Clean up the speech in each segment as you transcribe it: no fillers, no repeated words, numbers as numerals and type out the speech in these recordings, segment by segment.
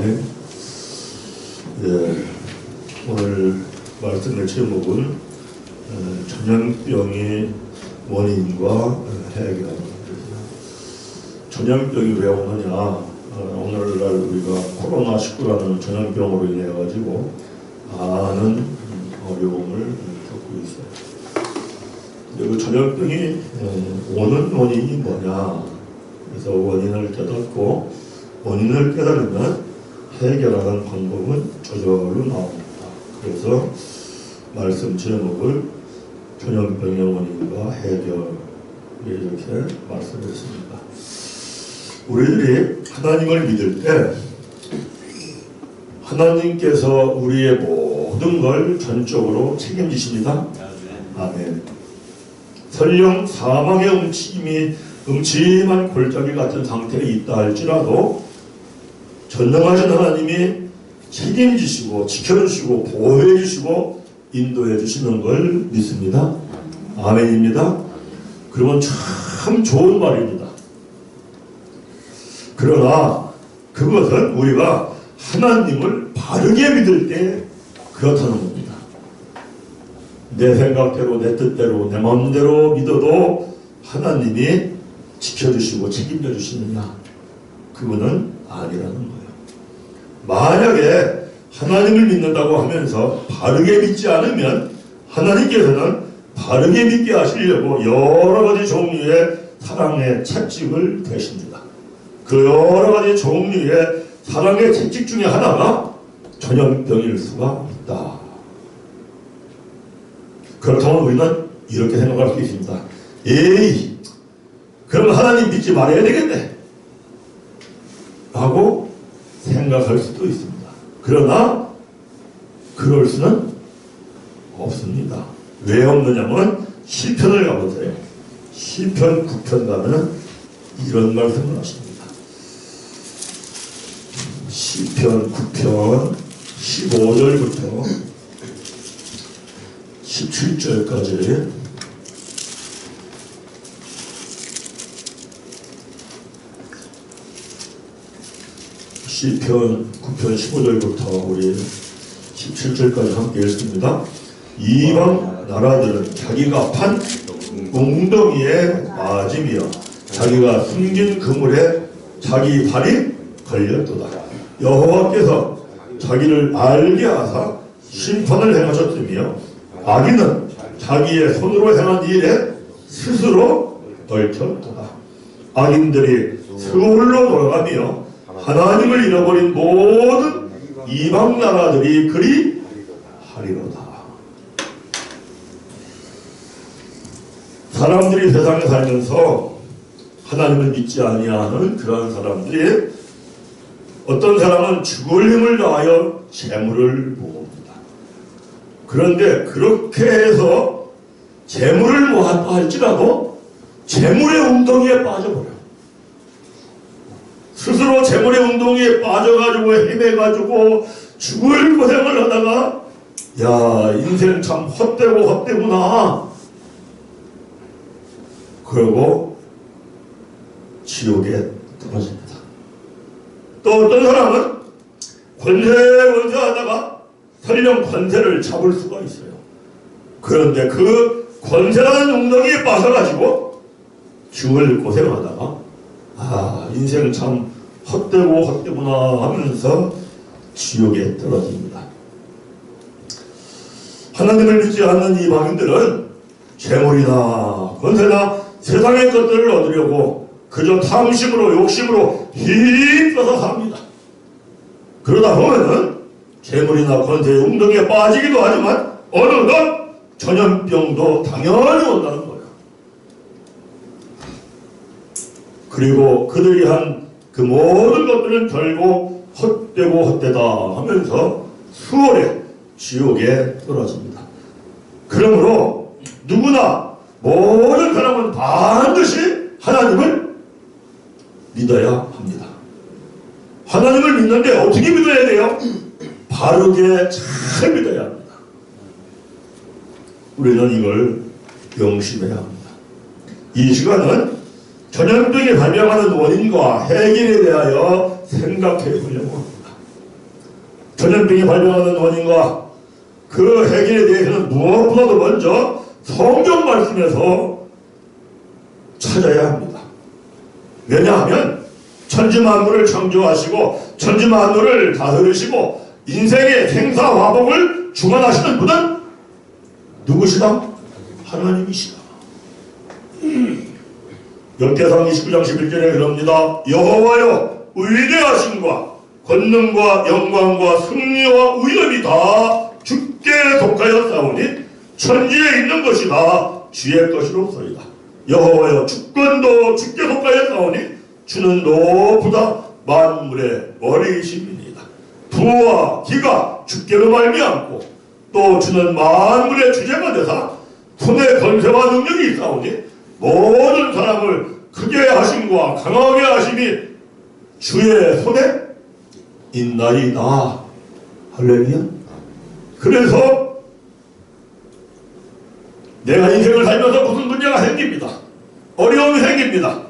아멘. 예, 오늘 말씀의 제목은 전염병의 원인과 해결. 전염병이 왜 오느냐? 오늘날 우리가 코로나19라는 전염병으로 인해 가지고 많은 어려움을 겪고 있어요. 그 전염병이 오는 원인이 뭐냐? 그래서 원인을 깨닫고 원인을 깨달으면 해결하는 방법은 저절로 나옵니다. 그래서 말씀 제목을 전염병의 원인과 해결 이렇게 말씀했습니다. 우리들이 하나님을 믿을 때 하나님께서 우리의 모든 걸 전적으로 책임지십니다. 아멘. 설령 사망의 음침한 골짜기 같은 상태에 있다 할지라도 전능하신 하나님이 책임지시고 지켜주시고 보호해주시고 인도해주시는 걸 믿습니다. 아멘입니다. 그러면 참 좋은 말입니다. 그러나 그것은 우리가 하나님을 바르게 믿을 때 그렇다는 겁니다. 내 생각대로 내 뜻대로 내 마음대로 믿어도 하나님이 지켜주시고 책임져 주시느냐? 그거는 아니라는 거예요. 만약에 하나님을 믿는다고 하면서 바르게 믿지 않으면 하나님께서는 바르게 믿게 하시려고 여러 가지 종류의 사랑의 채찍을 대십니다. 그 여러 가지 종류의 사랑의 채찍 중에 하나가 전염병일 수가 있다. 그렇다면 우리는 이렇게 생각할 수 있습니다. 에이, 그럼 하나님 믿지 말아야 되겠네 라고 생각할 수도 있습니다. 그러나 그럴 수는 없습니다. 왜 없느냐면 시편을 가보세요. 시편 9편 가면 이런 말씀을 하십니다. 시편 9편 15절부터 17절까지 시편 9편 15절부터 우리 17절까지 함께 읽습니다. 이방 나라들은 자기가 판 웅덩이에 빠짐이여 자기가 숨긴 그물에 자기 발이 걸렸도다. 여호와께서 자기를 알게 하사 심판을 행하셨으며 악인은 자기의 손으로 행한 일에 스스로 얽혔도다. 악인들이 스올로 돌아가며 하나님을 잃어버린 모든 이방 나라들이 그리 하리로다. 사람들이 세상에 살면서 하나님을 믿지 아니하는 그러한 사람들이 어떤 사람은 죽을 힘을 다하여 재물을 모읍니다. 그런데 그렇게 해서 재물을 모았다 할지라도 재물의 웅덩이에 빠져버려요. 스스로 재물의 웅덩이에 빠져가지고 헤매가지고 죽을 고생을 하다가 야, 인생 참 헛되고 헛되구나. 그러고 지옥에 떨어집니다. 또 어떤 사람은 권세하다가 설령 권세를 잡을 수가 있어요. 그런데 그 권세라는 웅덩이에 빠져가지고 죽을 고생하다가 아, 인생 참 헛되고 헛되구나 하면서 지옥에 떨어집니다. 하나님을 믿지 않는 이방인들은 재물이나 권세나 세상의 것들을 얻으려고 그저 탐심으로 욕심으로 힘써서 삽니다. 그러다 보면은 재물이나 권세의 웅덩이에 빠지기도 하지만 어느덧 전염병도 당연히 온다는 거예요. 그리고 그들이 한 그 모든 것들은 결국 헛되고 헛되다 하면서 수월에 지옥에 떨어집니다. 그러므로 누구나 모든 사람은 반드시 하나님을 믿어야 합니다. 하나님을 믿는데 어떻게 믿어야 돼요? 바르게 잘 믿어야 합니다. 우리는 이걸 명심해야 합니다. 이 시간은 전염병이 발병하는 원인과 해결에 대하여 생각해 보려고 합니다. 전염병이 발병하는 원인과 그 해결에 대해서는 무엇보다도 먼저 성경 말씀에서 찾아야 합니다. 왜냐하면 천지만물을 창조하시고 천지만물을 다스리시고 인생의 생사화복을 주관하시는 분은 누구시다? 하나님이시다. 역대상 29장 11절에 그럽니다. 여호와여 위대하심과 권능과 영광과 승리와 위엄이 다 주께 속하였사오니 천지에 있는 것이 다 주의 것이로소이다. 여호와여 주권도 주께 속하였사오니 주는 높으다 만물의 머리이심이니이다. 부와 기가 주께로 말미암고 또 주는 만물의 주제가 되사 손에 권세와 능력이 있사오니 모든 사람을 크게 하심과 강하게 하심이 주의 손에 있나이다. 할렐루야. 그래서 내가 인생을 살면서 무슨 문제가 생깁니다. 어려움이 생깁니다.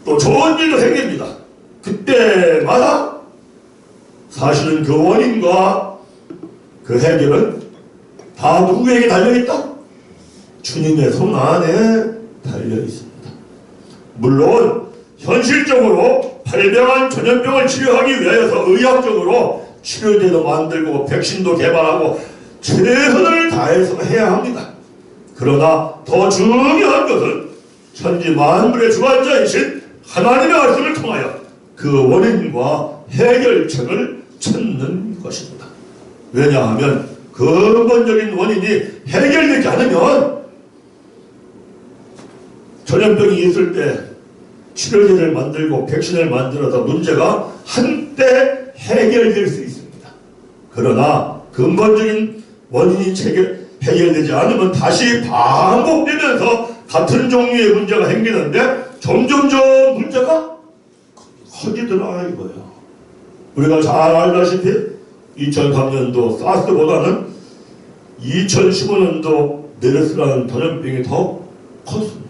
또 좋은 일도 생깁니다. 그때마다 사실은 그 원인과 그 해결은 다 누구에게 달려있다? 주님의 손 안에 달려있습니다. 물론 현실적으로 발병한 전염병을 치료하기 위해서 의학적으로 치료제도 만들고 백신도 개발하고 최선을 다해서 해야 합니다. 그러나 더 중요한 것은 천지 만물의 주관자이신 하나님의 말씀을 통하여 그 원인과 해결책을 찾는 것입니다. 왜냐하면 근본적인 원인이 해결되지 않으면 전염병이 있을 때 치료제를 만들고 백신을 만들어서 문제가 한때 해결될 수 있습니다. 그러나 근본적인 원인이 해결되지 않으면 다시 반복되면서 같은 종류의 문제가 생기는데 점점점 문제가 커지더라 이거예요. 우리가 잘 알다시피 2003년도 사스보다는 2015년도 메르스라는 전염병이 더 컸습니다.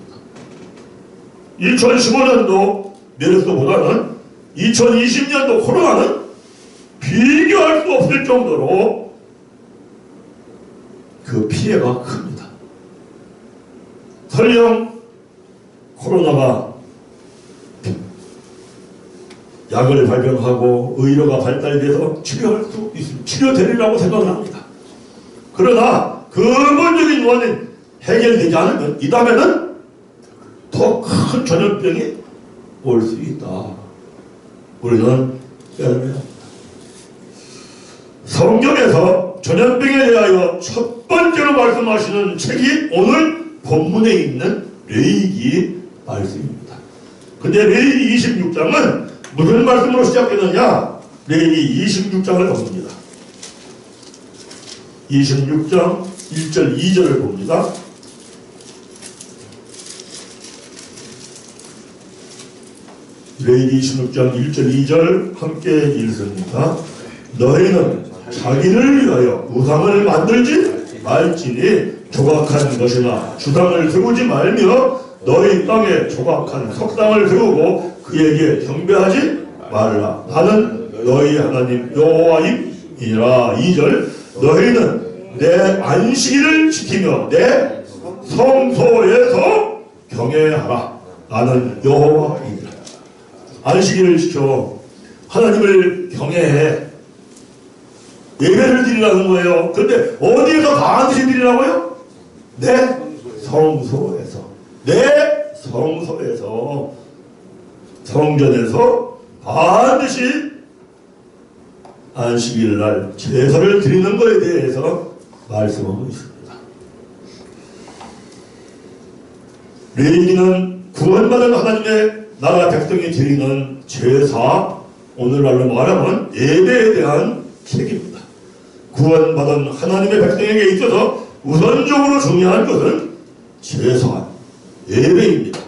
2015년도 메르스보다는 2020년도 코로나는 비교할 수 없을 정도로 그 피해가 큽니다. 설령 코로나가 약을 발병하고 의료가 발달돼서 치료할 수 있습니다. 치료되리라고 생각을 합니다. 그러나 근본적인 원인 해결되지 않으면 이 다음에는 더 큰 전염병이 올 수 있다. 우리는 깨달아야 합니다. 성경에서 전염병에 대하여 첫 번째로 말씀하시는 책이 오늘 본문에 있는 레위기 말씀입니다. 근데 레위기 26장은 무슨 말씀으로 시작되느냐? 레위기 26장을 봅니다. 26장 1절 2절을 봅니다. 레위기 26장 1절 2절 함께 읽습니다. 너희는 자기를 위하여 우상을 만들지 말지니 조각한 것이나 주상을 세우지 말며 너희 땅에 조각한 석상을 세우고 그에게 경배하지 말라. 나는 너희 하나님 여호와임이라. 2절 너희는 내 안식일을 지키며 내 성소에서 경외하라. 나는 여호와이니라. 안식일을 지켜 하나님을 경외해 예배를 드리라는 거예요. 근데 어디에서 반드시 드리라고요? 내 성소에서, 내 성소에서, 성전에서 반드시 안식일날 제사를 드리는 것에 대해서 말씀하고 있습니다. 레위기는 구원받은 하나님의 나라 백성이 드리는 제사, 오늘날로 말하면 예배에 대한 책입니다. 구원받은 하나님의 백성에게 있어서 우선적으로 중요한 것은 제사, 예배입니다.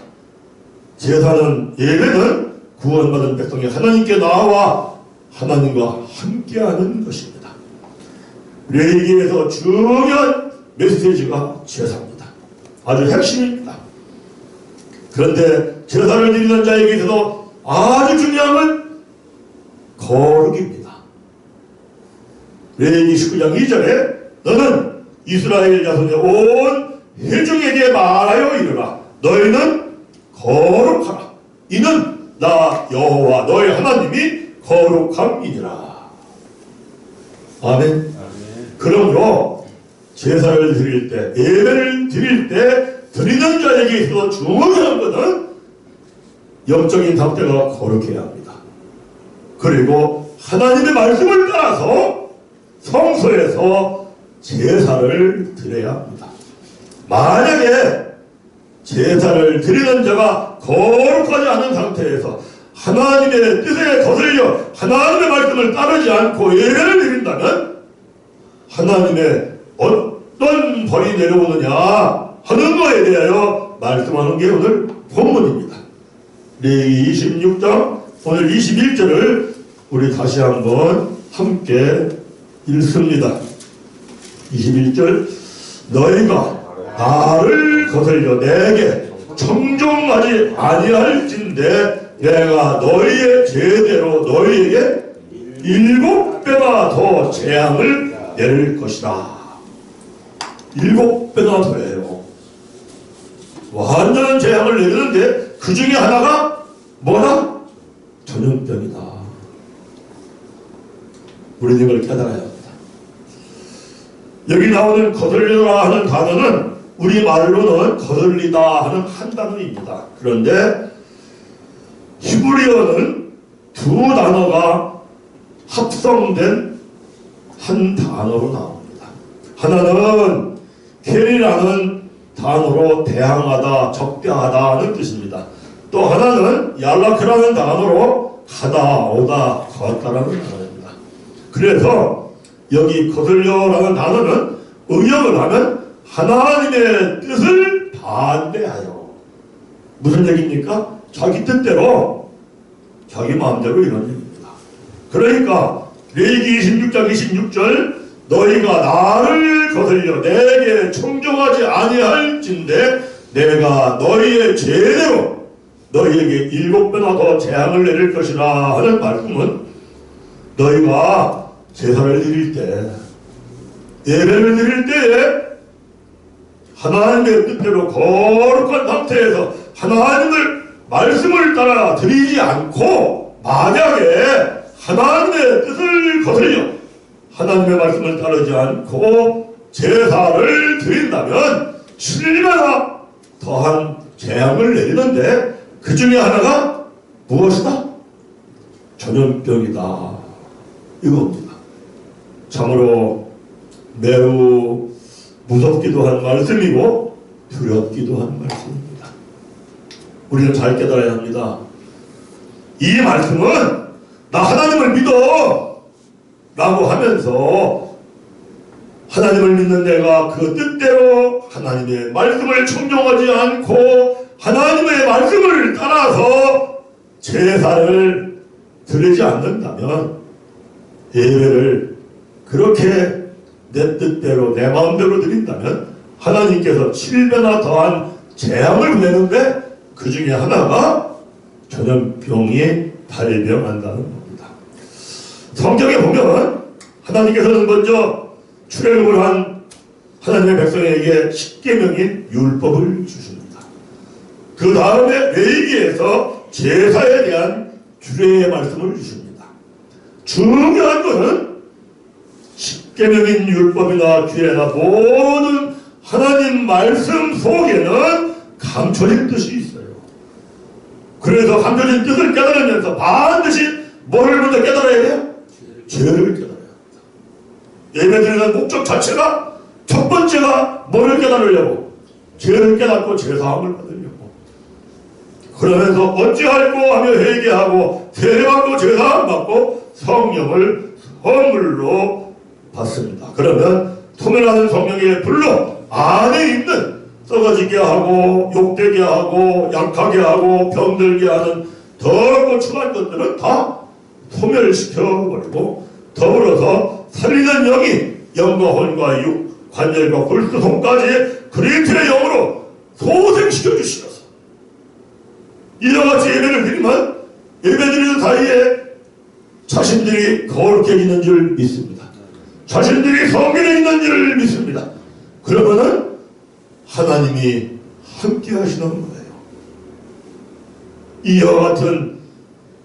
제사는, 예배는 구원받은 백성이 하나님께 나와 하나님과 함께하는 것입니다. 레위기에서 중요한 메시지가 제사입니다. 아주 핵심입니다. 그런데 제사를 드리는 자에게 있어서 아주 중요한 건 거룩입니다. 레위기 19장 2절에 너는 이스라엘 자손의 온 회중에게 말하여 이르라. 너희는 거룩하라. 이는 나 여호와 너희 하나님이 거룩함이니라. 아멘. 그러므로 제사를 드릴 때, 예배를 드릴 때 드리는 자에게 있어서 중요한 것은 영적인 상태가 거룩해야 합니다. 그리고 하나님의 말씀을 따라서 성소에서 제사를 드려야 합니다. 만약에 제사를 드리는 자가 거룩하지 않은 상태에서 하나님의 뜻에 거슬려 하나님의 말씀을 따르지 않고 예배를 드린다면 하나님의 어떤 벌이 내려오느냐 하는 것에 대하여 말씀하는 게 오늘 본문입니다. 레위기 26장 오늘 21절을 우리 다시 한번 함께 읽습니다. 21절 너희가 나를 거슬려 내게 청종하지 아니할진대 내가 너희의 죄대로 너희에게 7배나 더 재앙을 내릴 것이다. 7배나 더해요. 완전한 재앙을 내리는데 그 중에 하나가 뭐다? 전염병이다. 우리는 이걸 깨달아야 합니다. 여기 나오는 거슬리라 하는 단어는 우리말로는 거슬리다 하는 한 단어입니다. 그런데 히브리어는 두 단어가 합성된 한 단어로 나옵니다. 하나는 켈이라는 단어로 대항하다, 적대하다 하는 뜻입니다. 또 하나는 얄라크라는 단어로 가다, 오다, 걷다라는 단어입니다. 그래서 여기 거슬려라는 단어는 의역을 하면 하나님의 뜻을 반대하여. 무슨 얘기입니까? 자기 뜻대로 자기 마음대로 이런 얘기입니다. 그러니까 레위기 26장 26절 너희가 나를 거슬려 내게 청종하지 아니할진대 내가 너희의 죄대로 너희에게 7배나 더 재앙을 내릴 것이라 하는 말씀은 너희가 제사를 드릴 때 예배를 드릴 때에 하나님의 뜻대로 거룩한 상태에서 하나님의 말씀을 따라 드리지 않고 만약에 하나님의 뜻을 거슬려 하나님의 말씀을 따르지 않고 제사를 드린다면 7배나 더한 재앙을 내리는데 그 중에 하나가 무엇이다? 전염병이다. 이겁니다. 참으로 매우 무섭기도 한 말씀이고 두렵기도 한 말씀입니다. 우리는 잘 깨달아야 합니다. 이 말씀은 나 하나님을 믿어 라고 하면서 하나님을 믿는 내가 그 뜻대로 하나님의 말씀을 청종하지 않고 하나님의 말씀을 따라서 제사를 드리지 않는다면 예배를 그렇게 내 뜻대로 내 마음대로 드린다면 하나님께서 7배나 더한 재앙을 보내는데 그 중에 하나가 전염병이 발병한다는 겁니다. 성경에 보면 하나님께서는 먼저 출애굽을 한 하나님의 백성에게 십계명인 율법을 주십니다. 그 다음에 레위기에서 제사에 대한 규례의 말씀을 주십니다. 중요한 것은 십계명인 율법이나 규례나 모든 하나님 말씀 속에는 감춰진 뜻이 있어요. 그래서 감춰진 뜻을 깨달으면서 반드시 뭐를 먼저 깨달아야 돼요? 죄를 깨달아야 합니다. 예배드리는 목적 자체가 첫 번째가 뭐를 깨달으려고? 죄를 깨닫고 제사함을 받으려고. 그러면서 어찌할꼬 하며 회개하고 세례받고 제사함 받고 성령을 선물로 받습니다. 그러면 소멸하는 성령의 불로 안에 있는 썩어지게 하고 욕되게 하고 약하게 하고 병들게 하는 더럽고 추한 것들은 다 소멸시켜버리고 더불어서 살리는 영이 영과 혼과 육, 관절과 골수, 손까지 그리스도의 영으로 소생시켜 주시면서 이와 같이 예배를 드리면 예배드리는 사이에 자신들이 거룩해지는 줄 믿습니다. 자신들이 성경에 있는 일을 믿습니다. 그러면은 하나님이 함께 하시는 거예요. 이와 같은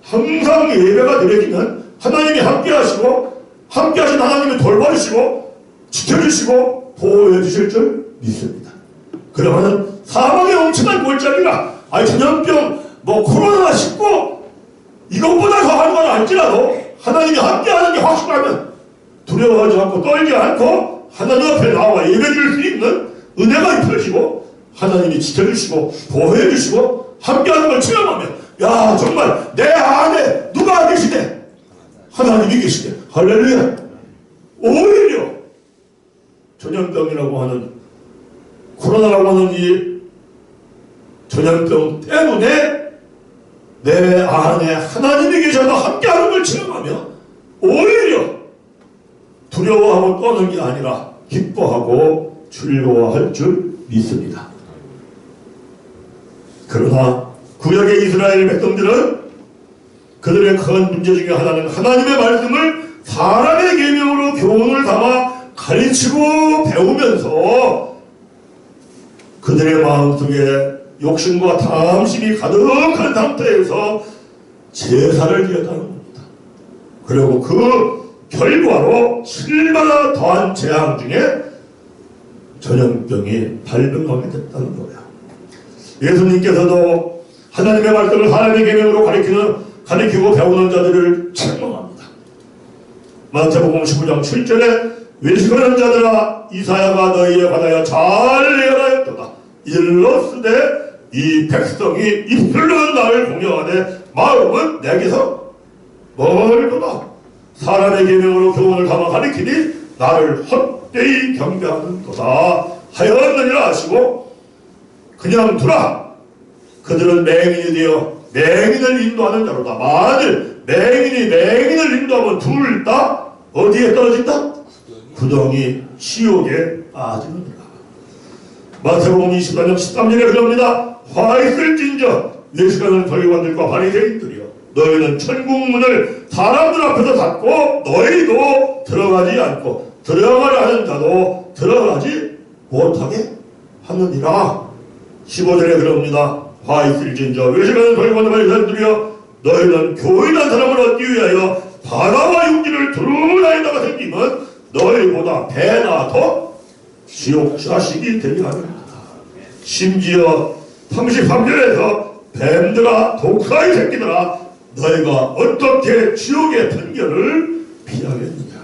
항상 예배가 드려지면 하나님이 함께 하시고 함께 하신 하나님이 돌봐주시고 지켜주시고 보호해 주실 줄 믿습니다. 그러면은 사망의 엄청난 골짜기가 전염병 코로나19 이것보다 더한 건 알지라도 하나님이 함께 하는 게 확실하면 두려워하지 않고 떨지 않고 하나님 앞에 나와 예배 드릴 수 있는 은혜가 입혀지고 하나님이 지켜주시고 보호해 주시고 함께 하는 걸 체험하면 야 정말 내 안에 누가 계시네? 하나님이 계시네. 할렐루야. 오히려 전염병이라고 하는 코로나라고 하는 이 전염병 때문에 내 안에 하나님이 계셔서 함께하는 걸 체험하며 오히려 두려워하고 떠는 게 아니라 기뻐하고 즐거워할 줄 믿습니다. 그러나 구약의 이스라엘 백성들은 그들의 큰 문제 중에 하나는 하나님의 말씀을 사람의 계명으로 교훈을 담아 가르치고 배우면서 그들의 마음속에 욕심과 탐심이 가득한 상태에서 제사를 지었다는 겁니다. 그리고 그 결과로 7만나 더한 재앙 중에 전염병이 발병하게 됐다는 거예요. 예수님께서도 하나님의 말씀을 사람의 계명으로 가르치고 배우는 자들을 책망합니다. 마태복음 19장 7절에 외식하는 자들아 이사야가 너희에 관하여 잘 예언하였도다. 일러스되 이 백성이 입술로는 나를 공경하되 마음은 내게서 멀도다. 사람의 계명으로 교훈을 담아 가리키니 나를 헛되이 경배하는도다 하였느니라 하시고 그냥 두라. 그들은 맹인이 되어 맹인을 인도하는 자로다. 만일 맹인이 맹인을 인도하면 둘 다 어디에 떨어진다? 구덩이 지옥에 빠지느니라. 마태복음 24장 13절에 그럽니다. 화 있을진저 외식하는 서기관들과 바리새인들이여 너희는 천국 문을 사람들 앞에서 닫고 너희도 들어가지 않고 들어가려 하는 자도 들어가지 못하게 하느니라. 15절에 그럽니다. 화 있을진저 외식하는 서기관들 바리새인들이여 너희는 교인한 사람을 얻기 위하여 바다와 육지를 두루 다니다가 생기면 너희보다 배나 더 지옥 자식이 되게 하느니라. 심지어 33절에서 뱀들아 독사의 새끼들아 너희가 어떻게 지옥의 편견을 피하겠느냐.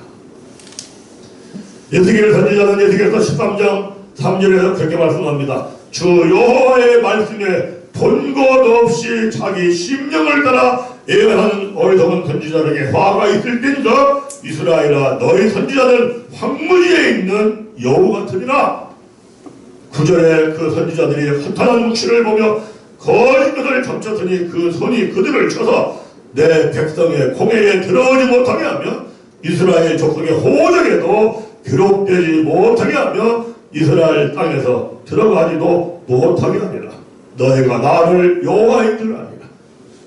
에스겔 선지자는 에스겔서 13장 3절에서 그렇게 말씀합니다. 주 여호와의 말씀에 본 것 없이 자기 심령을 따라 예언하는 어리석은 선지자에게 화가 있을 때인가 이스라엘아 너희 선지자는 황무지에 있는 여우 같으니라. 9절에 그 선지자들이 허탄한 묵시를 보며 거짓것을 점쳤으니 그 손이 그들을 쳐서 내 백성의 공회에 들어오지 못하게 하며 이스라엘 족속의 호적에도 기록되지 못하게 하며 이스라엘 땅에서 들어가지도 못하게 하리라. 너희가 나를 여호와인 줄 아니라.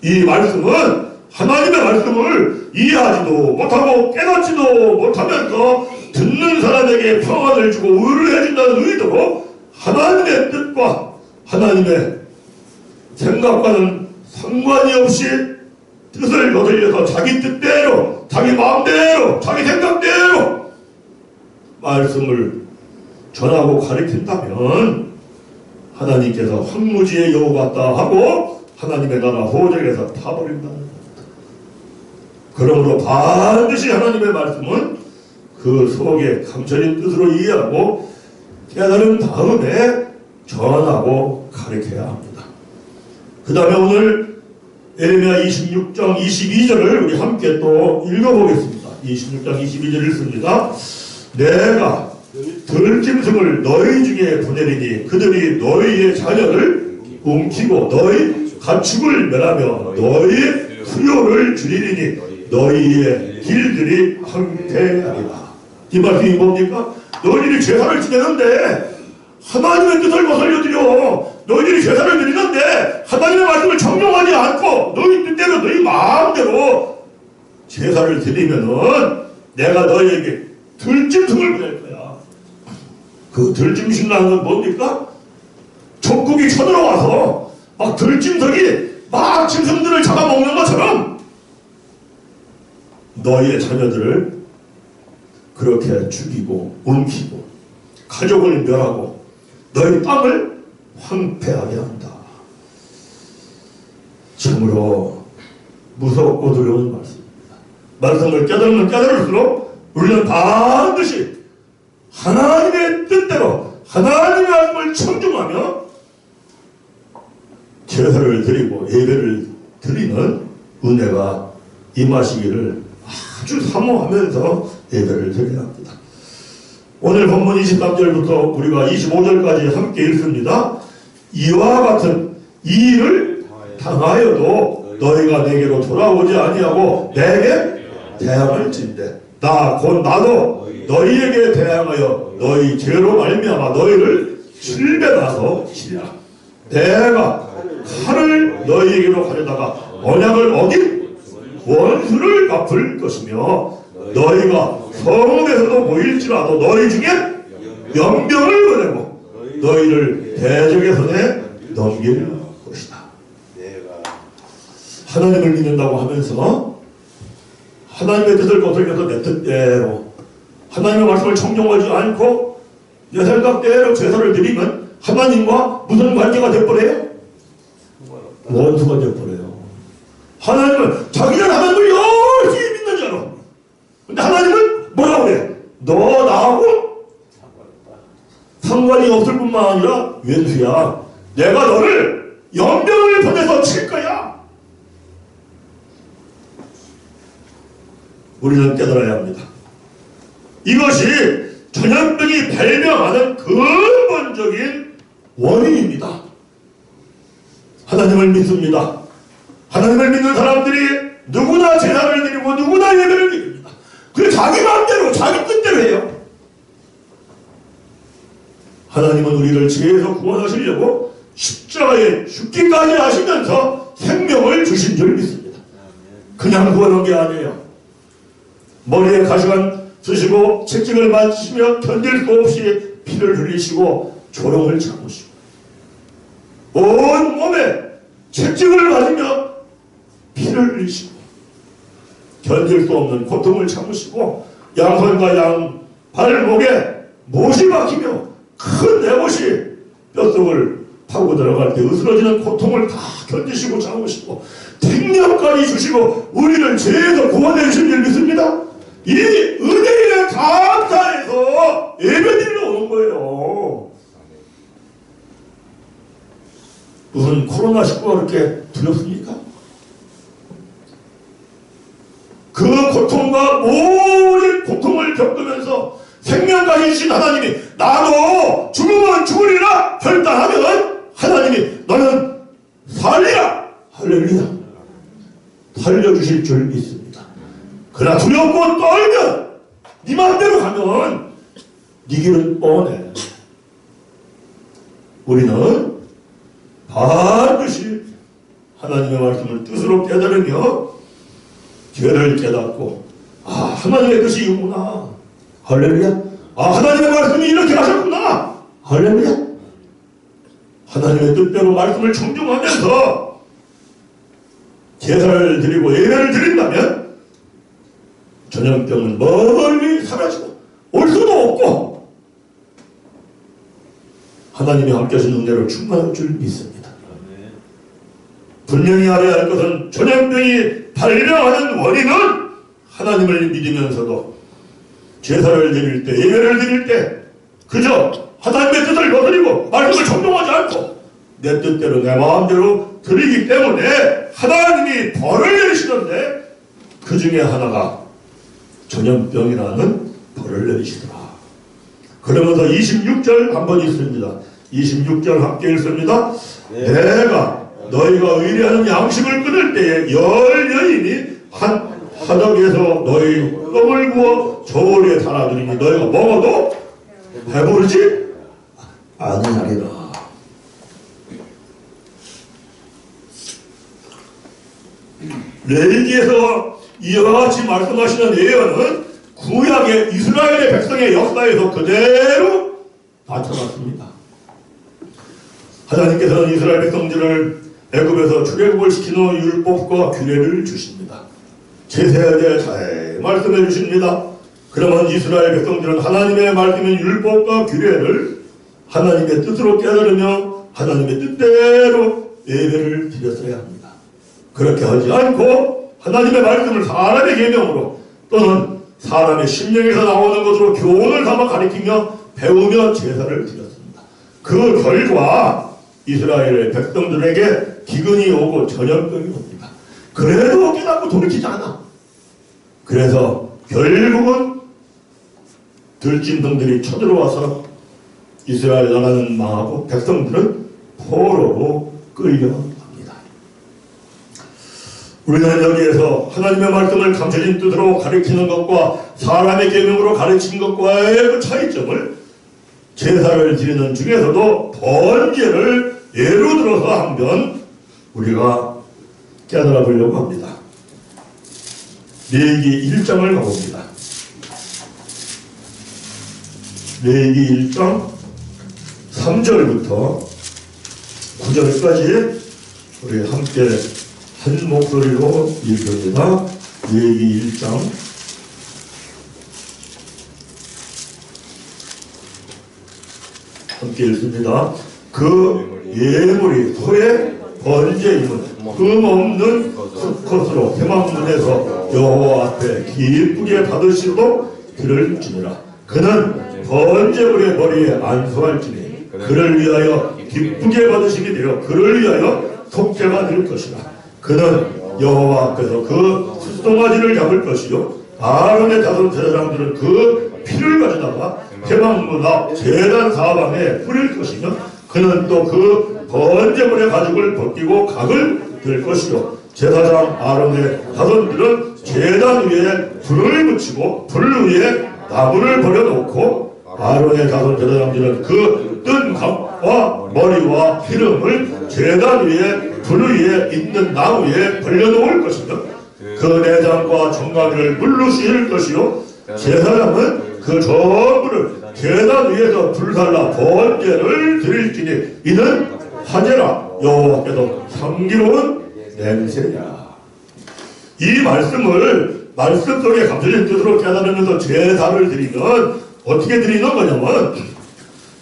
이 말씀은 하나님의 말씀을 이해하지도 못하고 깨닫지도 못하면서 듣는 사람에게 평안을 주고 의를 해준다는 의도로 하나님의 뜻과 하나님의 생각과는 상관이 없이 뜻을 거슬려서 자기 뜻대로 자기 마음대로 자기 생각대로 말씀을 전하고 가르친다면 하나님께서 황무지의 여우 같다 하고 하나님의 나라 호적에서 타버린다는 겁니다. 그러므로 반드시 하나님의 말씀은 그 속에 감춰진 뜻으로 이해하고 깨달은 다음에 전하고 가르쳐야 합니다. 그 다음에 오늘 에레미야 26장 22절을 우리 함께 또 읽어보겠습니다. 26장 22절을 읽습니다. 내가 들짐승을 너희 중에 보내리니 그들이 너희의 자녀를 움키고 너희 가축을 멸하며 너희의 수요를 줄이리니 너희의 길들이 황폐하리라. 이 말씀이 뭡니까? 너희들이 제사를 지내는데 하나님의 뜻을 거슬려드려 너희들이 제사를 드리는데 하나님의 말씀을 청종하지 않고 너희 뜻대로 너희 마음대로 제사를 드리면은 내가 너희에게 들짐승을 보낼 거야. 그 들짐승이라는 건 뭡니까? 적국이 쳐들어와서 막 들짐승이 막 짐승들을 잡아먹는 것처럼 너희의 자녀들을 그렇게 죽이고 움키고 가족을 멸하고 너희 땅을 황폐하게 한다. 참으로 무섭고 두려운 말씀입니다. 말씀을 깨달으면 깨달을수록 우리는 반드시 하나님의 뜻대로 하나님의 말씀을 청중하며 제사를 드리고 예배를 드리는 은혜가 임하시기를 아주 사모하면서 예배를 드려야 합니다. 오늘 본문 23절부터 우리가 25절까지 함께 읽습니다. 이와 같은 이 일을 당하여도 너희가 내게로 돌아오지 아니하고 내게 대항할진대 나 곧 나도 너희에게 대항하여 너희 죄로 말미암아 너희를 질배나서 치리라. 내가 칼을 너희에게로 가져다가 언약을 어긴 원수를 갚을 것이며 너희가 성읍에서도 모일지라도 너희 중에 명병을 보내고 너희를 대적의 손에 넘길 것이다. 하나님을 믿는다고 하면서 하나님의 뜻을 거슬려서 내 뜻대로 하나님의 말씀을 청종하지 않고 내 생각대로 제사를 드리면 하나님과 무슨 관계가 되어버려요? 원수가 되어버려요. 하나님은 자기는 하나님을 열심히 믿는 자로, 근데 하나님은 뭐라고 그래? 너 나하고 상관이 없을 뿐만 아니라 왼수야. 내가 너를 연병을 보내서 칠 거야. 우리는 깨달아야 합니다. 이것이 전염병이 발병하는 근본적인 원인입니다. 하나님을 믿습니다. 하나님을 믿는 사람들이 누구나 제사를 드리고 누구나 예배를 드립니다. 그래 자기 마음대로 자기 뜻대로 해요. 하나님은 우리를 죄에서 구원하시려고 십자가에 죽기까지 하시면서 생명을 주신 줄 믿습니다. 그냥 구원한 게 아니에요. 머리에 가시관 쓰시고 채찍을 맞으시며 견딜 수 없이 피를 흘리시고 조롱을 참으시고 온 몸에 채찍을 맞으며 피를 흘리시고 견딜 수 없는 고통을 참으시고 양손과 양 발목에 못이 박히며 큰 내못이 뼛속을 파고 들어갈 때 으스러지는 고통을 다 견디시고 참으시고 생명까지 주시고 우리를 죄에서 구원해 주신 줄 믿습니다. 이 은혜에 감사해서 예배드리러 오는 거예요. 무슨 코로나19가 그렇게 두렵습니까? 그 고통과 모든 고통을 겪으면서 생명까지 주신 하나님이 나도 죽으면 죽으리라 결단하면 하나님이 너는 살리라 할렐루야 살려주실 줄 믿습니다. 그러나 두렵고 떨면 네 맘대로 가면 네 길은 뻔해. 우리는 반드시 하나님의 말씀을 뜻으로 깨달으며 죄를 깨닫고 하나님의 뜻이 이구나 할렐루야. 하나님의 말씀이 이렇게 하셨구나 할렐루야. 하나님의 뜻대로 말씀을 청중하면서 제사를 드리고 예배를 드린다면 전염병은 멀리 사라지고 올 수도 없고 하나님이 함께 하신 은혜로 충만할 줄 믿습니다. 분명히 알아야 할 것은 전염병이 발병하는 원인은 하나님을 믿으면서도 제사를 드릴 때 예배를 드릴 때 그저 하나님의 뜻을 거스리고 말씀을 청종하지 않고 내 뜻대로 내 마음대로 드리기 때문에 하나님이 벌을 내리시는데 그 중에 하나가 전염병이라는 벌을 내리시더라. 그러면서 26절 한번 읽습니다. 26절 함께 읽습니다. 내가 너희가 의뢰하는 양식을 끊을 때에 열 여인이 한 화덕에서 너희 껌을 구워 저울에 달아두리니 너희가 먹어도 배부르지 아니하리라. 레위기에서 이와 같이 말씀하시는 예언은 구약의 이스라엘의 백성의 역사에서 그대로 나타났습니다. 하나님께서는 이스라엘 백성들을 애굽에서 출애굽을 시킨 후 율법과 규례를 주십니다. 제사에 대해 잘 말씀해 주십니다. 그러면 이스라엘 백성들은 하나님의 말씀인 율법과 규례를 하나님의 뜻으로 깨달으며 하나님의 뜻대로 예배를 드렸어야 합니다. 그렇게 하지 않고 하나님의 말씀을 사람의 계명으로 또는 사람의 심령에서 나오는 것으로 교훈을 삼아 가리키며 배우며 제사를 드렸습니다. 그 결과 이스라엘의 백성들에게 기근이 오고 전염병이 옵니다. 그래도 깨닫고 돌이키지 않아. 그래서 결국은 들짐승들이 쳐들어와서 이스라엘 나라는 망하고 백성들은 포로로 끌려갑니다. 우리는 여기에서 하나님의 말씀을 감춰진 뜻으로 가르치는 것과 사람의 계명으로 가르친 것과의 그 차이점을 제사를 드리는 중에서도 번제를 예로 들어서 한번 우리가 깨달아 보려고 합니다. 레위기 1장을 가봅니다. 레위기 1장 3절부터 9절까지 우리 함께 한 목소리로 읽습니다. 레위기 1장 함께 읽습니다. 그 예물이 소의 번제임은 흠없는 수컷으로 회막문에서 여호와 앞에 기쁘게 받으시도록 들을지니라. 그는 번제물의 머리에 안수할지니 그를 위하여 기쁘게 받으시게 되어 그를 위하여 속죄가 될 것이라. 그는 여호와 앞에서 그 숫송아지를 잡을 것이요 아론의 다섯 제사장들은 그 피를 가져다가 회막문 앞 제단 사방에 뿌릴 것이며 그는 또 그 번제물의 가죽을 벗기고 각을 들 것이요 제사장 아론의 다섯들은 제단 위에 불을 붙이고 불 위에 나무를 버려놓고 아론의 다섯 제사장들은 그 뜬 각과 머리와 기름을 제단 위에 불 위에 있는 나무 위에 벌려놓을 것이며 그 내장과 정강이를 물로 씻을 것이요 제사장은 그 전부를 제단 위에서 불살라 번제를 드릴지니 이는 화제라 여호와께도 향기로운 냄새냐. 이 말씀을 말씀 속에 감춰진 뜻으로 깨달으면서 제사를 드리면 어떻게 드리는 거냐면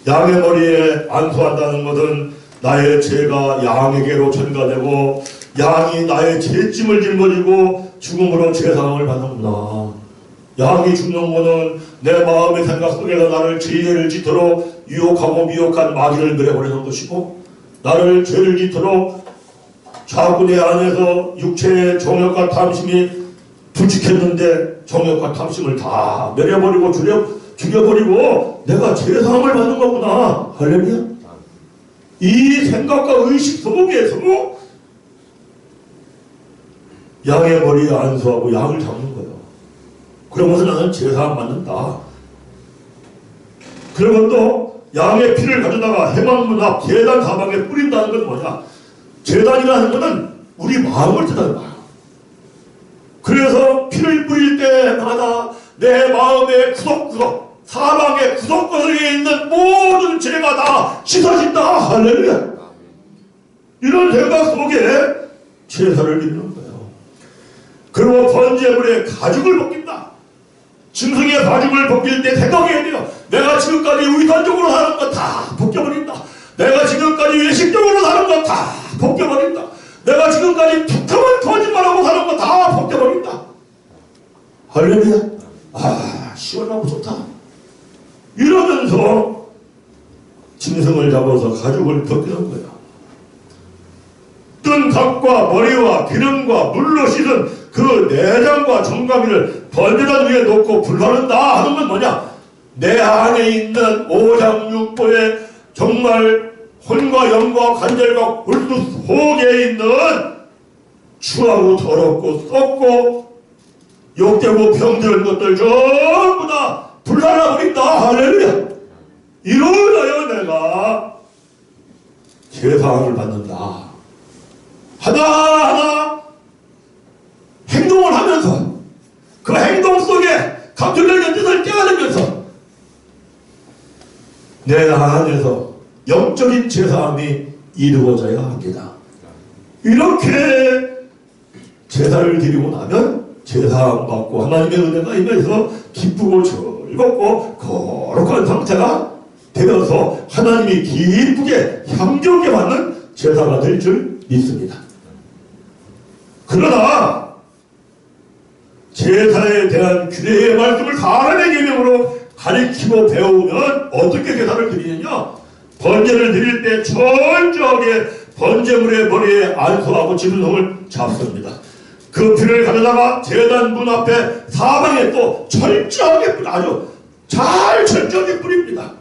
양의 머리에 안수한다는 것은 나의 죄가 양에게로 전가되고 양이 나의 죄짐을 짊어지고 죽음으로 죄사함을 받는구나. 양이 죽는 것은 내 마음의 생각 속에서 나를 죄를 짓도록 유혹하고 미혹한 마귀를 밀어버리는 것이고 나를 죄를 짓도록 자꾸 내 안에서 육체의 정욕과 탐심이 부직했는데 정욕과 탐심을 다 내려버리고 죽여버리고 내가 죄사함을 받는 거구나. 할렐루야. 이 생각과 의식 속에서 양의 머리에 안수하고 양을 잡는 거예요. 그러면서 나는 제사함 받는다. 그리고 또 양의 피를 가져다가 회막문 앞 제단 사방에 뿌린다는 건 뭐냐? 제단이라는 것은 우리 마음을 뜻하는 거야. 그래서 피를 뿌릴 때마다 내 마음의 구석구석 사방의 구석구석에 있는 모든 죄가 다 씻어진다. 할렐루야. 이런 생각 속에 제사를 드리는 거예요. 그리고 번제물에 가죽을 벗긴다. 짐승의 가죽을 벗길 때 생각해야 돼요. 내가 지금까지 위선적으로 사는 거 다 벗겨버린다. 내가 지금까지 외식적으로 사는 거 다 벗겨버린다. 내가 지금까지 두터운 거짓말하고 사는 거 다 벗겨버린다. 할렐루야. 아, 시원하고 좋다. 이러면서 짐승을 잡아서 가죽을 벗기는 거야. 뜬 각과 머리와 기름과 물로 씻은 그 내장과 정가미를 번제단 위에 놓고 불사른다 하는 건 뭐냐? 내 안에 있는 오장육부에 정말 혼과 영과 관절과 골수 속에 있는 추하고 더럽고 썩고 욕되고 병든 것들 전부 다 불살라버린다. 할렐루야. 이러나요 내가 제사함을 받는다. 하나하나 행동을 하면서 그 행동 속에 감춰져 내 안에서 영적인 제사함이 이루어져야 합니다. 이렇게 제사를 드리고 나면 제사함 받고 하나님의 은혜가 임해서 기쁘고 즐겁고 거룩한 상태가 되어서 하나님이 기쁘게 향기롭게 받는 제사가 될 줄 믿습니다. 그러나 제사에 대한 규례의 말씀을 사람의 계명으로 가르치고 배우면 어떻게 제사를 드리느냐? 번제를 드릴 때 철저하게 번제물의 머리에 안수하고 지분송을 잡습니다. 그 피를 가져다가 제단 문 앞에 사방에 또 철저하게 아주 잘 철저하게 뿌립니다.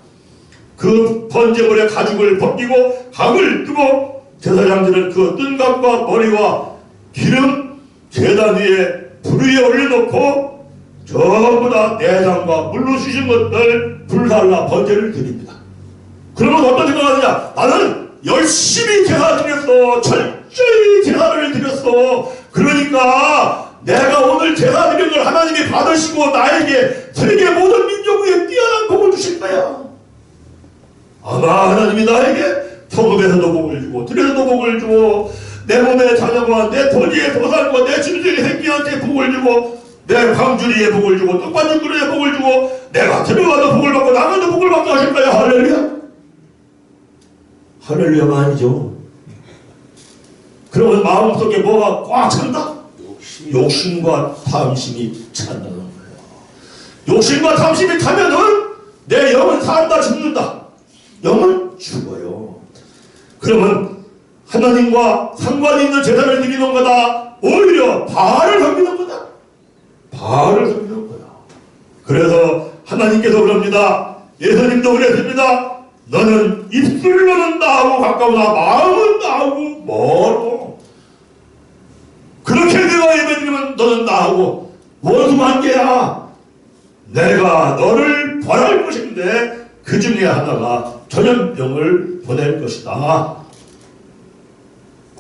그 번제물의 가죽을 벗기고 각을 뜨고 제사장들은 그 뜬 각과 머리와 기름 제단 위에 불 위에 올려놓고 전부 다 내장과 물로 씻은 것들 불살라 번제를 드립니다. 그러면 어떤 생각하느냐? 나는 열심히 제사 드렸어. 철저히 제사를 드렸어. 그러니까 내가 오늘 제사 드린 걸 하나님이 받으시고 나에게 세계 모든 민족 위에 뛰어난 복을 주실 거야. 아마 하나님이 나에게 성읍에서도 복을 주고 들에서도 복을 주고 내 몸의 자녀와 내 토지의 도산과 내 짐승의 새끼한테 복을 주고 내 광주리에 복을 주고 떡반죽그릇에 복을 주고 내가 들어가도 복을 받고 나가도 복을 받고 하실 거야. 할렐루야. 할렐루야가 아니죠. 그러면 마음속에 뭐가 꽉 찬다? 욕심과 탐심이 찬다는 거예요. 욕심과 탐심이 타면은 내 영은 산다 죽는다. 영은 죽어요. 그러면 하나님과 상관이 있는 제사를 드리는 거다. 오히려 바알을 섬기는 거다. 바알을 섬기는 거야. 그래서 하나님께서 그럽니다. 예수님도 그랬습니다. 너는 입술로는 나하고 가까우나 마음은 나하고 멀어. 그렇게 내가 예배드리면 너는 나하고 원수 관계야. 내가 너를 벌할 것인데 그 중에 하나가 전염병을 보낼 것이다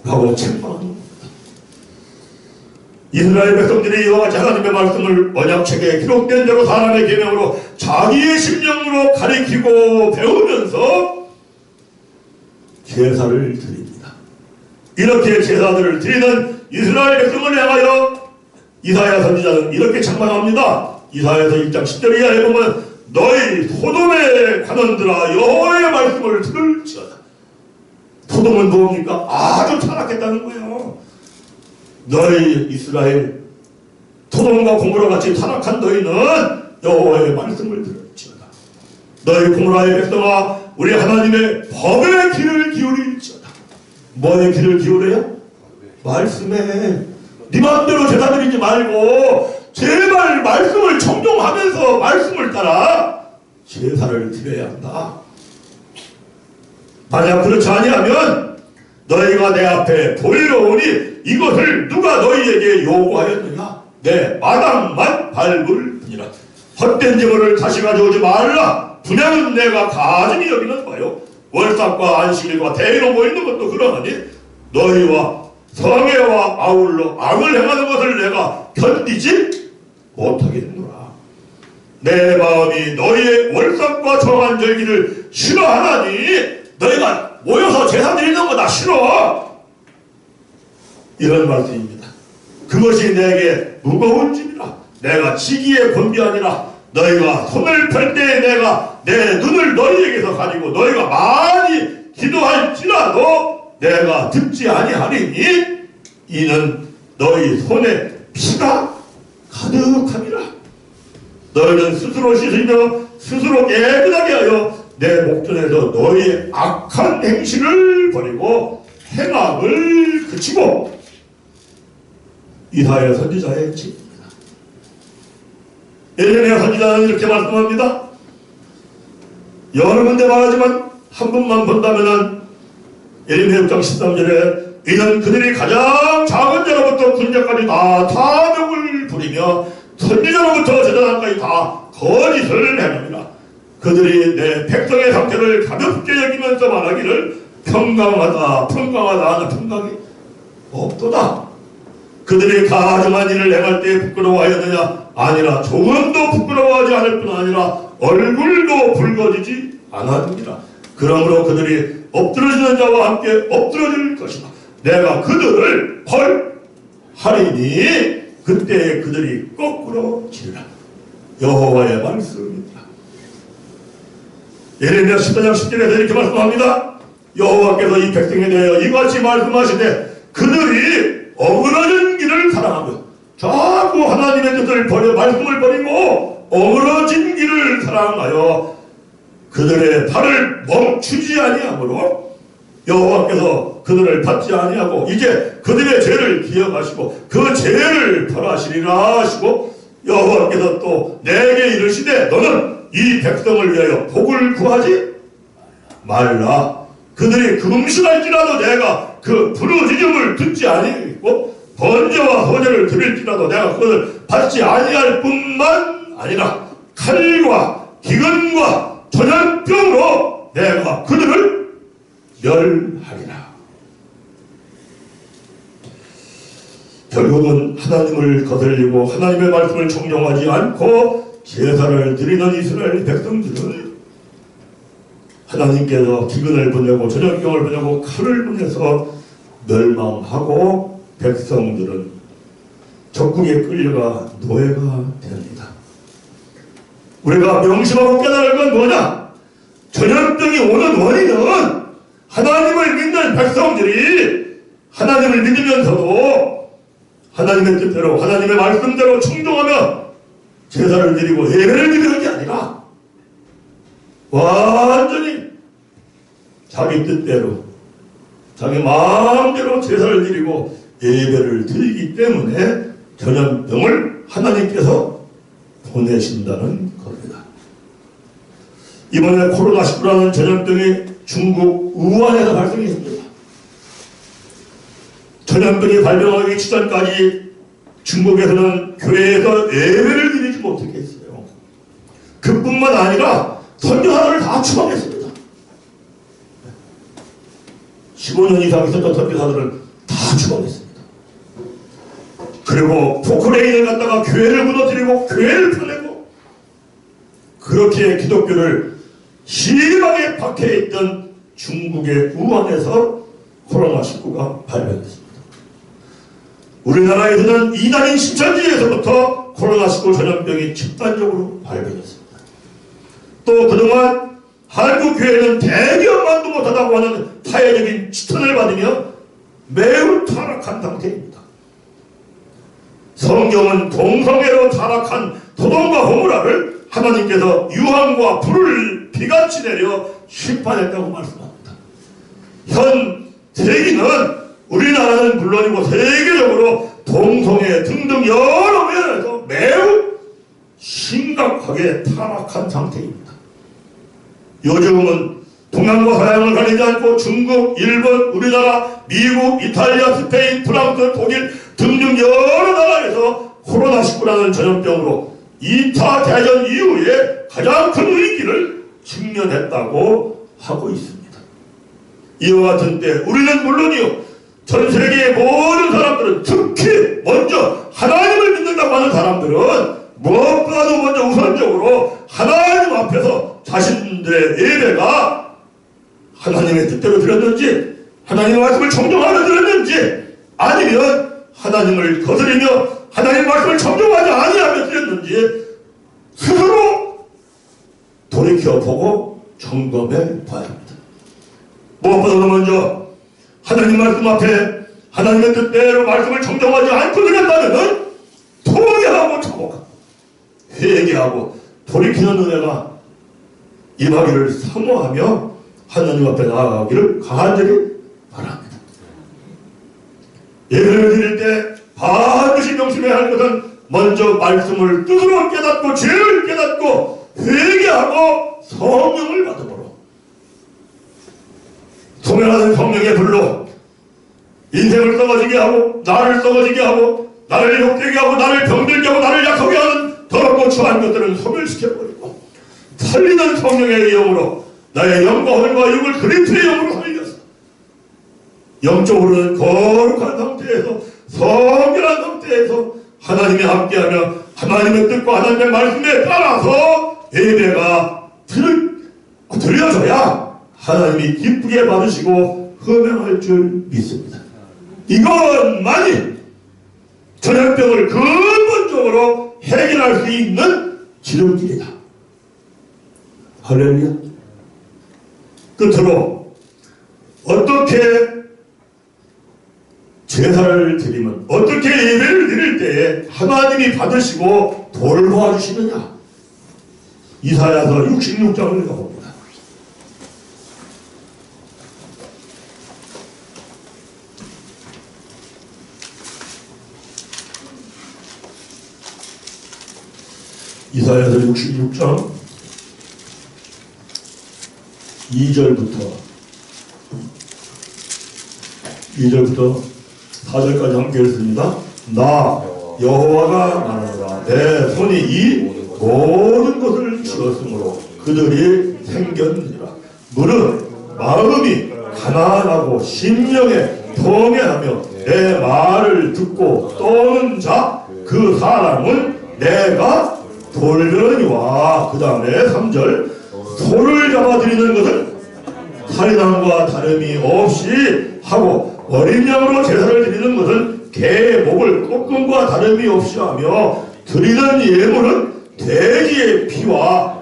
라고 책망하는 겁니다. 이스라엘 백성들이 이와 같이 하나님의 말씀을 언약책에 기록된 대로 사람의 계명으로 자기의 심령으로 가리키고 배우면서 제사를 드립니다. 이렇게 제사들을 드리는 이스라엘 백성을 향하여 이사야 선지자는 이렇게 책망합니다. 이사야서 1장 10절 이하에 보면 너희 소돔의 관원들아 여호와의 말씀을 들을지어다. 소돔은 뭡니까? 아주 타락했다는 거예요. 너희 이스라엘 소돔과 고모라 같이 타락한 너희는 여호와의 말씀을 들을지어다. 너희 고모라의 백성아 우리 하나님의 법의 귀를 기울일지어다. 뭐에 귀를 기울여요? 말씀에. 네 마음대로 제사 드리지 말고 제발 말씀을 청종하면서 말씀을 따라 제사를 드려야 한다. 만약 그렇지 아니하면 너희가 내 앞에 보이러 오니 이것을 누가 너희에게 요구하였느냐? 내 마당만 밟을 뿐이라. 헛된 재물을 다시 가져오지 말라. 분양은 내가 가증히 여기는 바요. 월삭과 안식일과 대의로 모이는 것도 그러하니 너희와 성애와 아울러 악을 행하는 것을 내가 견디지 못하겠노라. 내 마음이 너희의 월삭과 정한 절기를 싫어하나니 너희가 모여서 제사 드리는 거 다 싫어. 이런 말씀입니다. 그것이 내게 무거운 짐이라. 내가 지기에 권비하니라. 너희가 손을 펼 때에 내가 내 눈을 너희에게서 가리고 너희가 많이 기도할지라도 내가 듣지 아니하리니 이는 너희 손에 피가 가득함이라. 너희는 스스로 씻으며 스스로 깨끗하게 하여 내 목전에서 너희의 악한 행실을 버리고 행악을 그치고. 이사야 선지자의 책입니다. 예레미야 선지자는 이렇게 말씀합니다. 여러 군데 말하지만 한 번만 본다면은 예레미야 6장 13절에 이는 그들이 가장 작은 자로부터 큰 자까지 다 탐욕을 부리며 선지자로부터 제사장까지 다 거짓을 행합니다. 그들이 내 백성의 상태를 가볍게 여기면서 말하기를 평강하다 평강하다 하는 평강이 없도다. 그들이 가증한 일을 행할 때 부끄러워하였느냐? 아니라 조금도 부끄러워하지 않을 뿐 아니라 얼굴도 붉어지지 않아줍니다. 그러므로 그들이 엎드러지는 자와 함께 엎드러질 것이다. 내가 그들을 벌하리니 그때 그들이 거꾸로 지르라. 여호와의 말씀입니다. 예레미야 14장 10절에서 이렇게 말씀합니다. 여호와께서 이 백성에 대하여 이같이 말씀하시되 그들이 어그러진 길을 사랑하며 자꾸 하나님의 뜻을 버려 말씀을 버리고 어그러진 길을 사랑하여 그들의 발을 멈추지 아니하므로 여호와께서 그들을 받지 아니하고 이제 그들의 죄를 기억하시고 그 죄를 벌하시리라 하시고 여호와께서 또 내게 이르시되 너는 이 백성을 위하여 복을 구하지 말라. 그들이 금식할지라도 내가 그 부르짖음을 듣지 아니하고 번제와 소제를 드릴지라도 내가 그것을 받지 아니할 뿐만 아니라 칼과 기근과 전염병으로 내가 그들을 멸하리라. 결국은 하나님을 거슬리고 하나님의 말씀을 청종하지 않고 제사를 드리는 이스라엘 백성들은 하나님께서 기근을 보내고 전염병을 보내고 칼을 보내서 멸망하고 백성들은 적국에 끌려가 노예가 됩니다. 우리가 명심하고 깨달을 건 뭐냐? 전염병이 오는 원인은 하나님을 믿는 백성들이 하나님을 믿으면서도 하나님의 뜻대로 하나님의 말씀대로 충동하며 제사를 드리고 예배를 드리는 게 아니라 완전히 자기 뜻대로 자기 마음대로 제사를 드리고 예배를 드리기 때문에 전염병을 하나님께서 보내신다는 겁니다. 이번에 코로나19라는 전염병이 중국 우한에서 발생했습니다. 전염병이 발병하기 직전까지 중국에서는 교회에서 예배를 드리지 못하게 했어요. 그뿐만 아니라 선교사들을 다 추방했습니다. 15년 이상 있었던 선교사들은 다 추방했습니다. 그리고 포크레인을 갖다가 교회를 무너뜨리고 교회를 펴내고 그렇게 기독교를 심하게 박해했던 중국의 우한에서 코로나19가 발병했습니다. 우리나라에서는 이단인 신천지에서부터 코로나19 전염병이 집단적으로 발병했습니다. 또 그동안 한국교회는 대기업만도 못하다고 하는 타협적인 지탄을 받으며 매우 타락한 상태입니다. 성경은 동성애로 타락한 소돔과 고모라를 하나님께서 유황과 불을 비같이 내려 심판했다고 말씀합니다. 현 세기는 우리나라는 물론이고 세계적으로 동성애 등등 여러 면에서 매우 심각하게 타락한 상태입니다. 요즘은 동양과 서양을 가리지 않고 중국, 일본, 우리나라, 미국, 이탈리아, 스페인, 프랑스, 독일 등등 여러 나라에서 코로나19라는 전염병으로 2차 대전 이후에 가장 큰 위기를 직면했다고 하고 있습니다. 이와 같은 때 우리는 물론이요 전 세계의 모든 사람들은 특히 먼저 하나님을 믿는다고 하는 사람들은 무엇보다도 먼저 우선적으로 하나님 앞에서 자신들의 예배가 하나님의 뜻대로 드렸는지 하나님의 말씀을 청종하며 드렸는지 아니면 하나님을 거스리며 하나님의 말씀을 청종하지 아니하며 드렸는지 스스로 돌이켜보고 점검해 봐야 합니다. 무엇보다도 먼저 하나님 말씀 앞에 하나님의 뜻대로 말씀을 청정하지 않고 드렸다면 통회하고 참혹하고 회개하고 돌이키는 은혜가 임하기를 사모하며 하나님 앞에 나아가기를 간절히 바랍니다. 예배를 드릴 때 반드시 명심해야 할 것은 먼저 말씀을 뜻으로 깨닫고 죄를 깨닫고 회개하고 성령을 받음으로 소멸하는 성령의 불로 인생을 썩어지게 하고 나를 썩어지게 하고 나를 욕되게 하고 나를 병들게 하고 나를 약하게 하는 더럽고 추한 것들은 소멸시켜버리고 살리는 성령의 영으로 나의 영과 혼과 육을 그리스도의 영으로 살려서 영적으로는 거룩한 상태에서 성결한 상태에서 하나님이 함께하며 하나님의 뜻과 하나님의 말씀에 따라서 예배가 드려줘야 하나님이 기쁘게 받으시고 흠양할 줄 믿습니다. 이것만이 전염병을 근본적으로 해결할 수 있는 지름길이다. 할렐루야. 끝으로 어떻게 제사를 드리면, 어떻게 예배를 드릴 때에 하나님이 받으시고 돌보아주시느냐. 이사야서 66장을 읽어봅니다. 이사야서 66장 2절부터 4절까지 함께 읽습니다. 나 여호와가 말하노라. 내 손이 이 모든 것을 지었으므로 그들이 생겼느니라. 무릇 마음이 가난하고 심령에 통해하며 내 말을 듣고 떠는 자 그 사람은 내가 돌려니와. 그 다음에 3절 소를 잡아드리는 것은 살인함과 다름이 없이 하고 어린 양으로 제사를 드리는 것은 개의 목을 꺾음과 다름이 없이 하며 드리는 예물은 돼지의 피와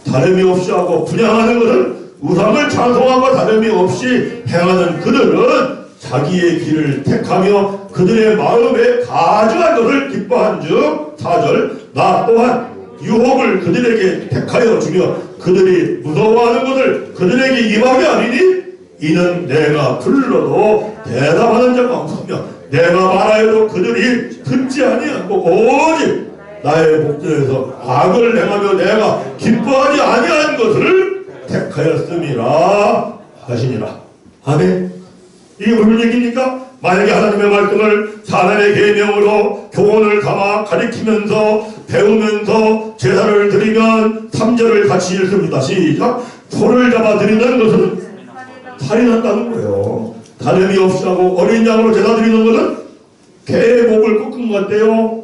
다름이 없이 하고 분향하는 것은 우상을 찬송함과 다름이 없이 행하는 그들은 자기의 길을 택하며 그들의 마음에 가증한 것을 기뻐한 즉 4절 나 또한 유혹을 그들에게 택하여 주며 그들이 무서워하는 것을 그들에게 임하게 하리니 이는 내가 불러도 대답하는 자가 없으며 내가 말하여도 그들이 듣지 아니하고 오직 나의 목전에서 악을 행하며 내가 기뻐하지 아니한 것을 택하였음이라 하시니라. 아멘. 이게 무슨 얘기입니까? 만약에 하나님의 말씀을 사람의 계명으로 교훈을 담아 가리키면서 배우면서 제사를 드리면 3절을 같이 읽습니다. 시작. 소를 잡아 드리는 것은 살인한다는 거예요. 다름이 없이 하고 어린 양으로 제사 드리는 것은 개의 목을 꺾은 것 같대요.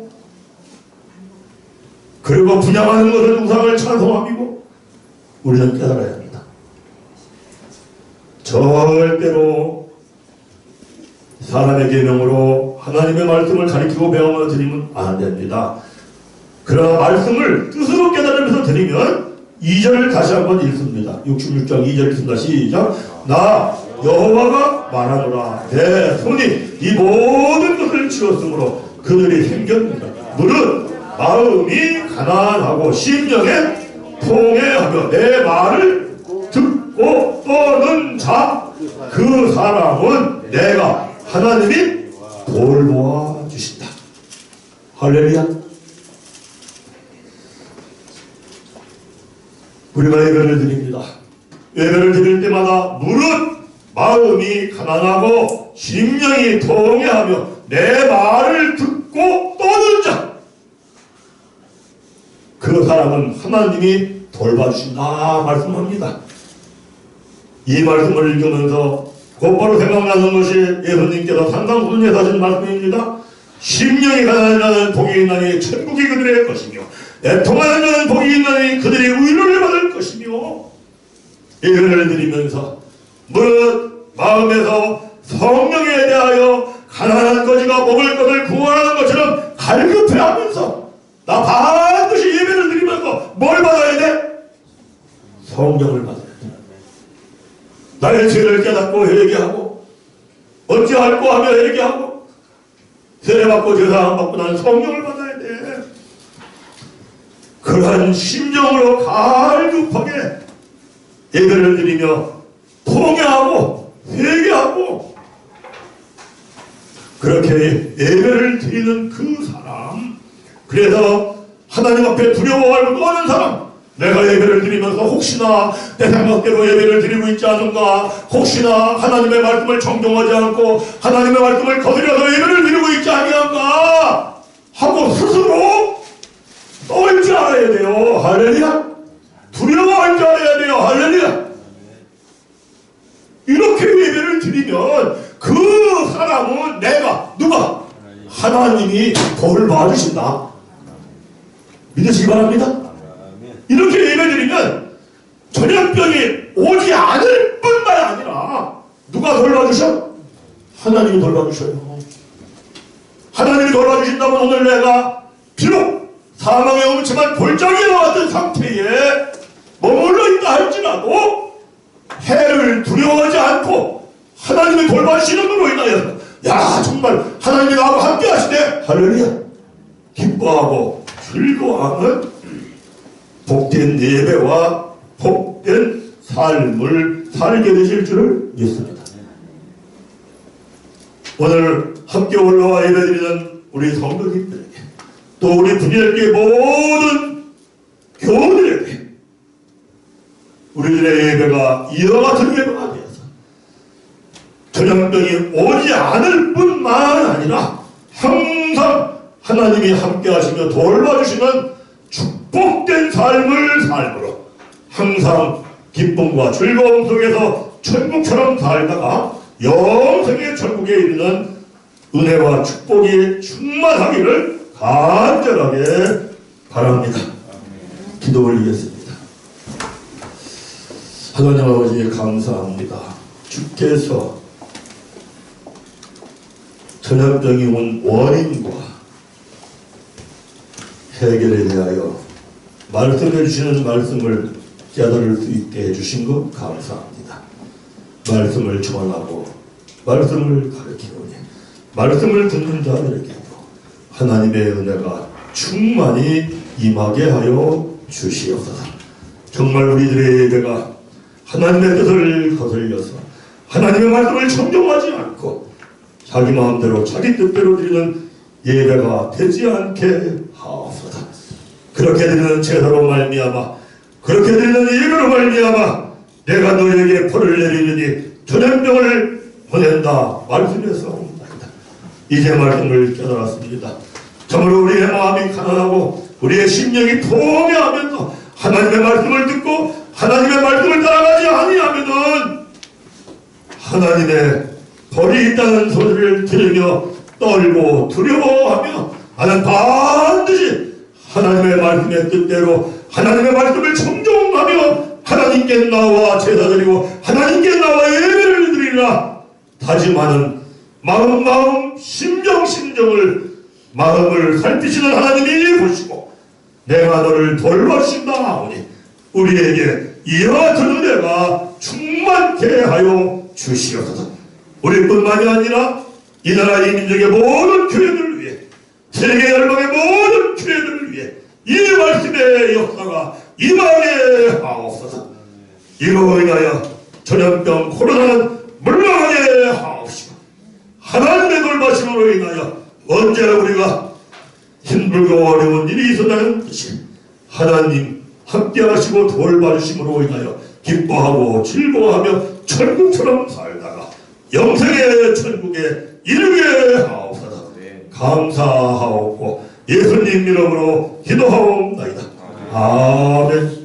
그리고 분양하는 것은 우상을 찬송함이고 우리는 깨달아야 합니다. 절대로 사람의 계명으로 하나님의 말씀을 가리키고 배워서 드리면 안 됩니다. 그러나 말씀을 뜻으로 깨달으면서 드리면 2절을 다시 한번 읽습니다. 66장 2절 읽습니다. 시작. 나 여호와가 말하노라. 내 손이 이 모든 것을 지었으므로 그들이 생겼느니라. 무릇 마음이 가난하고 심령에 통해하며 내 말을 듣고 떠는 자 그 사람은 내가 하나님이 돌보아 주신다. 할렐루야. 우리가 예배를 드립니다. 예배를 드릴 때마다 무릇 마음이 가난하고 심령이 통해하며 내 말을 듣고 떠는 자 그 사람은 하나님이 돌봐주신다 말씀합니다. 이 말씀을 읽으면서 곧바로 생각나는 것이 예수님께서 산상수훈에서 하신 말씀입니다. 심령이 가난한 자는 복이 있나니 천국이 그들의 것이며 애통하는 자는 복이 있나니 그들이 위로를 받을 것이며 예배를 드리면서 무릇 마음에서 성령에 대하여 가난한 거지가 먹을 것을 구원하는 것처럼 갈급해하면서 나 반드시 예배를 드리면서 뭘 받아야 돼? 성령을 받아야 돼. 나의 죄를 깨닫고 회개하고 어찌할꼬 하며 회개하고 세례받고 제사함 받고 나는 성령을 받아야 돼. 그러한 심정으로 갈급하게 예배를 드리며 통회하고 회개하고 그렇게 예배를 드리는 그 사람, 그래서 하나님 앞에 두려워하고 떠는 사람, 내가 예배를 드리면서 혹시나 내 생각대로 예배를 드리고 있지 않은가, 혹시나 하나님의 말씀을 정정하지 않고 하나님의 말씀을 거스려서 예배를 드리고 있지 아니한가 하고 스스로 떨 줄 알아야 돼요. 할렐루야. 두려워할 줄 알아야 돼요. 할렐루야. 이렇게 예배를 드리면 그 사람은 누가? 하나님이 돌봐주신다. 믿으시기 바랍니다. 이렇게 예배 드리면 전염병이 오지 않을 뿐만 아니라 누가 돌봐주셔? 하나님이 돌봐주셔요. 하나님이 돌봐주신다면 오늘 내가 비록 사망의 엄청난 골짜기에 나왔던 상태에 머물러 있다 할지라도 해를 두려워하지 않고 하나님이 돌봐주시는으로 인하여 야 정말 하나님이 나하고 함께 하시네 할렐루야 기뻐하고 즐거워하는 복된 예배와 복된 삶을 살게 되실 줄을 믿습니다. 오늘 함께 올라와 예배드리는 우리 성도님들에게 또 우리 분열계 모든 교우들에게 우리들의 예배가 이와 같은 예배가 되어서 전염병이 오지 않을 뿐만 아니라 항상 하나님이 함께 하시며 돌봐주시는 축복된 삶을 삶으로 항상 기쁨과 즐거움 속에서 천국처럼 살다가 영생의 천국에 이르는 은혜와 축복이 충만하기를 간절하게 바랍니다. 기도 올리겠습니다. 하나님 아버지 감사합니다. 주께서 전염병이 온 원인과 해결에 대하여 말씀해 주시는 말씀을 깨달을 수 있게 해주신 것 감사합니다. 말씀을 전하고 말씀을 가르치노니 말씀을 듣는 자들에게도 하나님의 은혜가 충만히 임하게 하여 주시옵소서. 정말 우리들의 예배가 하나님의 뜻을 거슬려서 하나님의 말씀을 청종하지 않고 자기 마음대로 자기 뜻대로 드리는 예배가 되지 않게 하옵소서. 그렇게 드리는 제사로 말미암아 그렇게 드리는 예배로 말미암아 내가 너에게 벌을 내리느니 전염병을 보낸다 말씀했사옵나이다. 이제 말씀을 깨달았습니다. 참으로 우리의 마음이 가난하고 우리의 심령이 포매하면서 하나님의 말씀을 듣고 하나님의 말씀을 따라가지 아니하면은 하나님의 벌이 있다는 소리를 들으며 떨고 두려워하며 나는 반드시 하나님의 말씀의 뜻대로 하나님의 말씀을 청종하며 하나님께 나와 제사드리고 하나님께 나와 예배를 드리라 다짐하는 마음 심정을 마음을 살피시는 하나님이 보시고 내가 너를 돌봐주신다 하오니 우리에게 이와 같은 은혜가 충만케 하여 주시옵소서. 우리뿐만이 아니라 이 나라 이 민족의 모든 교회들을 위해 세계 열방의 모든 교회들을 위해 이 말씀의 역사가 임하게 하옵소서. 이로 인하여 전염병 코로나는 물러가게 하옵시고 하나님의 돌봐심으로 인하여 언제나 우리가 힘들고 어려운 일이 있었다는 뜻이 하나님 함께 하시고 돌봐주심으로 인하여 기뻐하고 즐거워하며 천국처럼 살다가 영생의 천국에 이르게 하옵소서. 감사하옵고 예수님 이름으로 기도하옵나이다. 아멘.